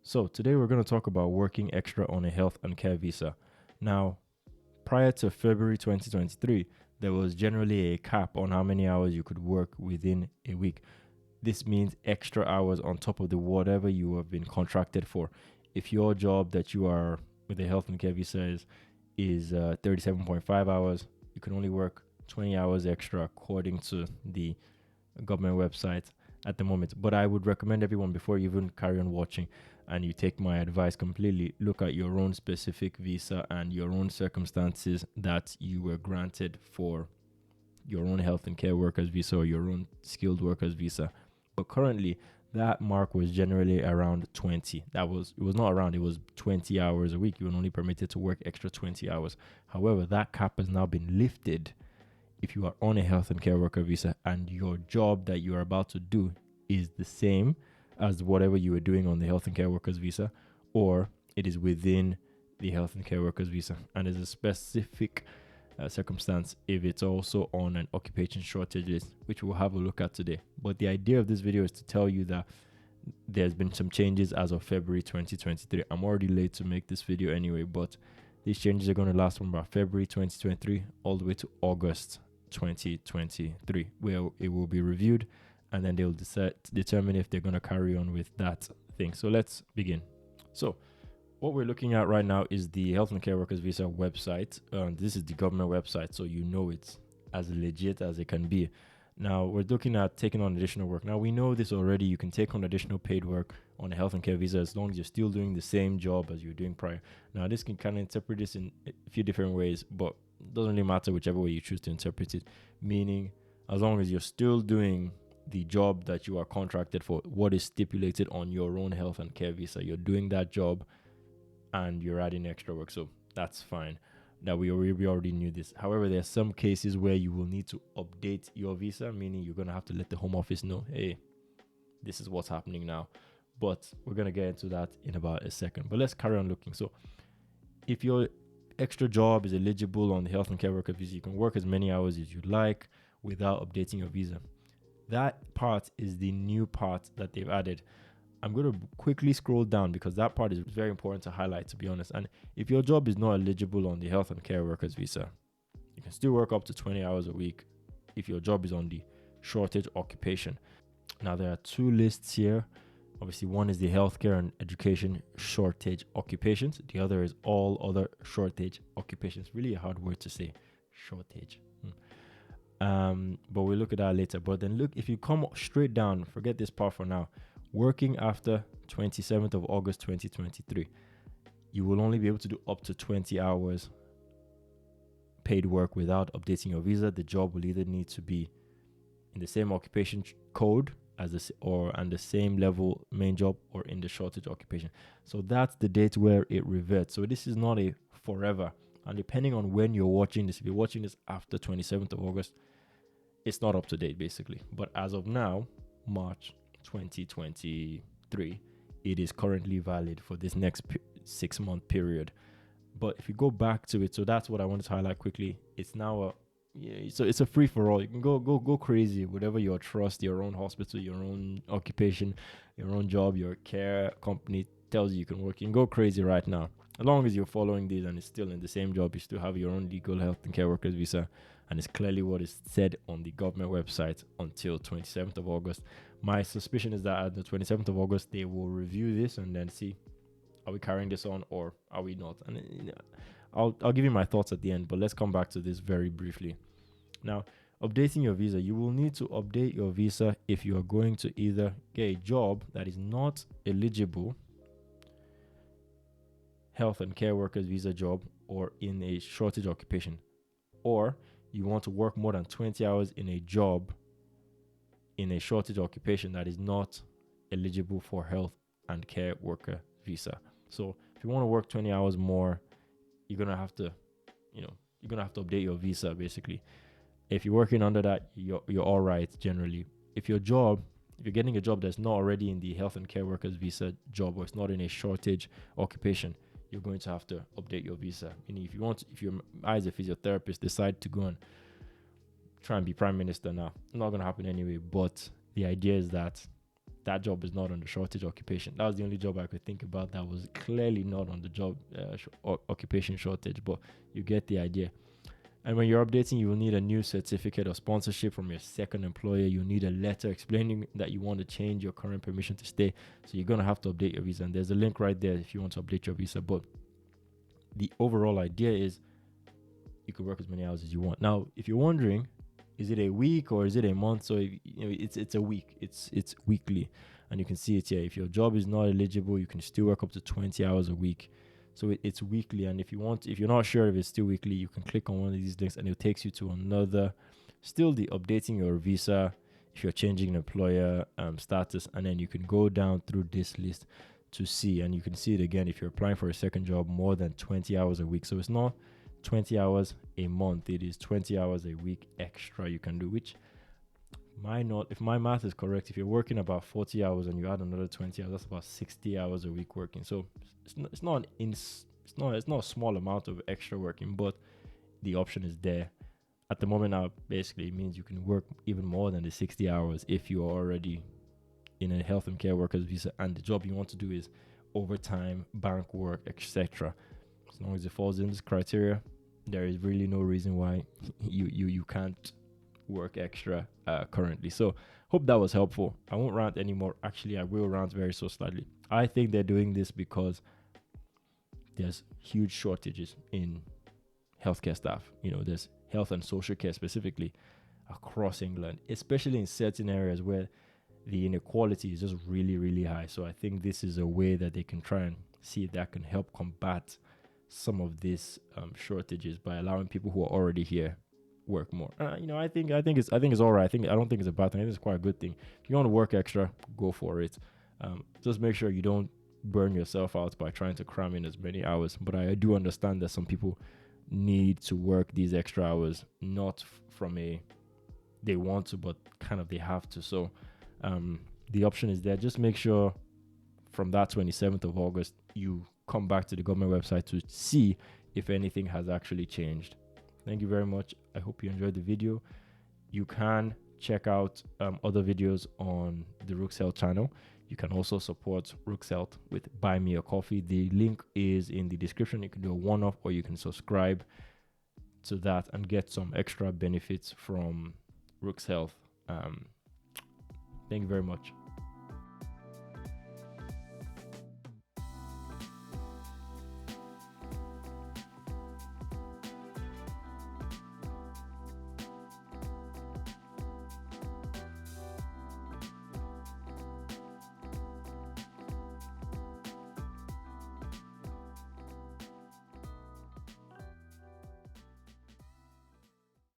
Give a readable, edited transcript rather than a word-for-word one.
So, today we're going to talk about working extra on a health and care visa. Now, prior to February 2023, there was generally a cap on how many hours you could work within a week. This means extra hours on top of the whatever you have been contracted for. If your job that you are with a health and care visa is 37.5 hours, you can only work 20 hours extra according to the government website at the moment. But I would recommend everyone, before you even carry on watching and you take my advice completely, look at your own specific visa and your own circumstances that you were granted for your own health and care workers visa or your own skilled workers visa. But currently, that mark was generally around 20. It was not around, it was 20 hours a week. You were only permitted to work extra 20 hours. However, that cap has now been lifted if you are on a health and care worker visa and your job that you are about to do is the same as whatever you were doing on the health and care workers visa, or it is within the health and care workers visa. And there's a specific circumstance if it's also on an occupation shortage list, which we'll have a look at today. But the idea of this video is to tell you that there's been some changes as of February 2023. I'm already late to make this video anyway, but these changes are going to last from about February 2023 all the way to August 2023, where it will be reviewed and then they'll determine if they're going to carry on with that thing. So let's begin. So what we're looking at right now is the Health and Care Workers Visa website. This is the government website, so you know it's as legit as it can be. Now we're looking at taking on additional work. Now we know this already. You can take on additional paid work on a health and care visa as long as you're still doing the same job as you were doing prior. Now this can kind of interpret this in a few different ways, but it doesn't really matter whichever way you choose to interpret it. Meaning, as long as you're still doing the job that you are contracted for, what is stipulated on your own health and care visa, you're doing that job and you're adding extra work. So that's fine. That we already knew this. However, there are some cases where you will need to update your visa, meaning you're going to have to let the Home Office know, hey, this is what's happening now. But we're going to get into that in about a second. But let's carry on looking. So if your extra job is eligible on the health and care worker visa, you can work as many hours as you like without updating your visa. That part is the new part that they've added. I'm going to quickly scroll down because that part is very important to highlight, to be honest. And if your job is not eligible on the health and care workers visa, you can still work up to 20 hours a week if your job is on the shortage occupation. Now, there are two lists here. Obviously, one is the healthcare and education shortage occupations. The other is all other shortage occupations. Really a hard word to say, shortage. But we'll look at that later. But then look, if you come straight down, forget this part for now. Working after 27th of August 2023, you will only be able to do up to 20 hours paid work without updating your visa. The job will either need to be in the same occupation code as this, and the same level main job, or in the shortage occupation. So that's the date where it reverts. So this is not a forever. And depending on when you're watching this, if you're watching this after 27th of August, it's not up to date basically. But as of now, March 2023, it is currently valid for this next 6-month period. But if you go back to it, so that's what I wanted to highlight quickly. It's now so it's a free for all. You can go crazy, whatever your trust, your own hospital, your own occupation, your own job, your care company tells you can work. You can go crazy right now. As long as you're following these and it's still in the same job, you still have your own legal health and care workers visa, and it's clearly what is said on the government website until 27th of August. My suspicion is that at the 27th of August, they will review this and then see, are we carrying this on or are we not? And I'll give you my thoughts at the end, but let's come back to this very briefly. Now, updating your visa. You will need to update your visa if you are going to either get a job that is not eligible health and care workers visa job or in a shortage occupation, or you want to work more than 20 hours in a job in a shortage occupation that is not eligible for health and care worker visa. So if you want to work 20 hours more, you're going to have to update your visa basically. If you're working under that, you're all right generally. If you're getting a job that's not already in the health and care workers visa job, or it's not in a shortage occupation, you're going to have to update your visa. Meaning if your as a physiotherapist decide to go and try and be prime minister now, not going to happen anyway. But the idea is that that job is not on the shortage occupation. That was the only job I could think about that was clearly not on the job occupation shortage, but you get the idea. And when you're updating, you will need a new certificate of sponsorship from your second employer. You'll need a letter explaining that you want to change your current permission to stay. So you're going to have to update your visa. And there's a link right there if you want to update your visa. But the overall idea is you can work as many hours as you want. Now, if you're wondering, is it a week or is it a month? So it's a week. It's weekly. And you can see it here. If your job is not eligible, you can still work up to 20 hours a week. So it's weekly, and if you're not sure if it's still weekly, you can click on one of these links and it takes you to another. Still the updating your visa if you're changing an employer status, and then you can go down through this list to see, and you can see it again if you're applying for a second job more than 20 hours a week. So it's not 20 hours a month, it is 20 hours a week extra you can do, which if my math is correct, if you're working about 40 hours and you add another 20 hours, that's about 60 hours a week working. So it's not a small amount of extra working, but the option is there. At the moment now, basically it means you can work even more than the 60 hours if you are already in a health and care workers visa and the job you want to do is overtime, bank work, etc. As long as it falls in this criteria, there is really no reason why you can't work extra currently. So hope that was helpful. I won't rant anymore. Actually, I will rant very so slightly. I think they're doing this because there's huge shortages in healthcare staff. There's health and social care specifically across England, especially in certain areas where the inequality is just really, really high. So I think this is a way that they can try and see if that can help combat some of these shortages by allowing people who are already here work more. I think it's all right. I don't think it's a bad thing. I think it's quite a good thing. If you want to work extra, go for it. Just make sure you don't burn yourself out by trying to cram in as many hours. But I do understand that some people need to work these extra hours, not from they want to, but kind of they have to. So the option is there. Just make sure from that 27th of August, you come back to the government website to see if anything has actually changed. Thank you very much. I hope you enjoyed the video. You can check out other videos on the Rooks Health channel. You can also support Rooks Health with Buy Me a Coffee. The link is in the description. You can do a one-off or you can subscribe to that and get some extra benefits from Rooks Health. Thank you very much.